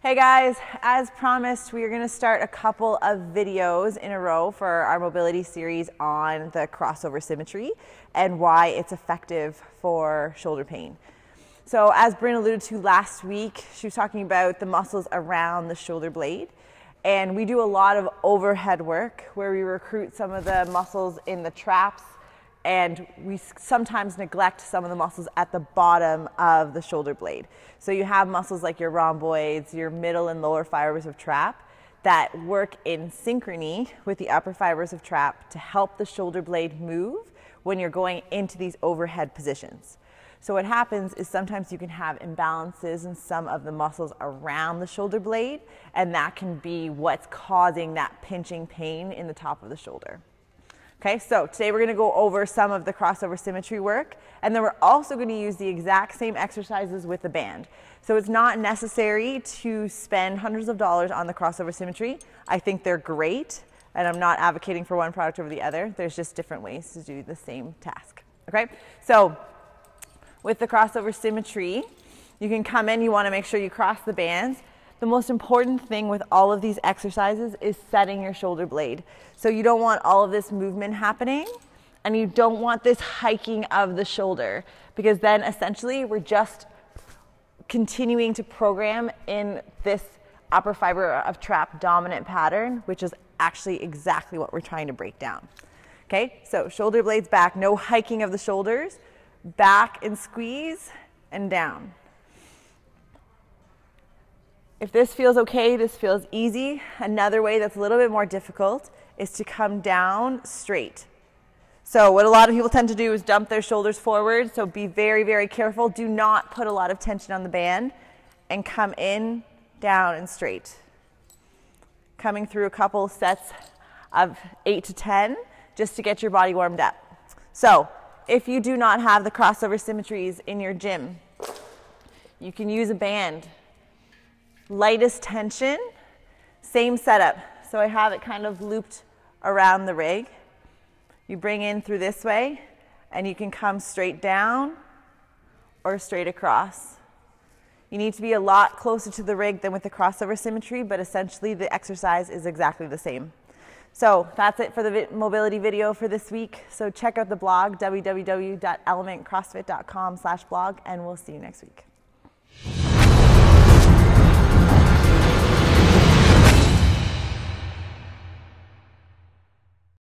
Hey guys, as promised, we are going to start a couple of videos in a row for our mobility series on the crossover symmetry and why it's effective for shoulder pain. So as Bryn alluded to last week, she was talking about the muscles around the shoulder blade. And we do a lot of overhead work where we recruit some of the muscles in the traps, and we sometimes neglect some of the muscles at the bottom of the shoulder blade. So you have muscles like your rhomboids, your middle and lower fibers of trap that work in synchrony with the upper fibers of trap to help the shoulder blade move when you're going into these overhead positions. So what happens is sometimes you can have imbalances in some of the muscles around the shoulder blade, and that can be what's causing that pinching pain in the top of the shoulder. Okay, so today we're going to go over some of the crossover symmetry work, and then we're also going to use the exact same exercises with the band. So it's not necessary to spend hundreds of dollars on the crossover symmetry. I think they're great, and I'm not advocating for one product over the other. There's just different ways to do the same task. Okay, so with the crossover symmetry, you can come in, you want to make sure you cross the bands. The most important thing with all of these exercises is setting your shoulder blade. So you don't want all of this movement happening, and you don't want this hiking of the shoulder, because then essentially we're just continuing to program in this upper fiber of trap dominant pattern, which is actually exactly what we're trying to break down. Okay, so shoulder blades back, no hiking of the shoulders, back and squeeze and down. If this feels okay, this feels easy. Another way that's a little bit more difficult is to come down straight. So what a lot of people tend to do is dump their shoulders forward. So be very, very careful. Do not put a lot of tension on the band and come in, down, and straight. Coming through a couple sets of 8 to 10 just to get your body warmed up. So if you do not have the crossover symmetries in your gym, you can use a band. Lightest tension, same setup. So I have it kind of looped around the rig. You bring in through this way, and you can come straight down or straight across. You need to be a lot closer to the rig than with the crossover symmetry, but essentially the exercise is exactly the same. So that's it for the mobility video for this week. So check out the blog, www.elementcrossfit.com/blog, and we'll see you next week.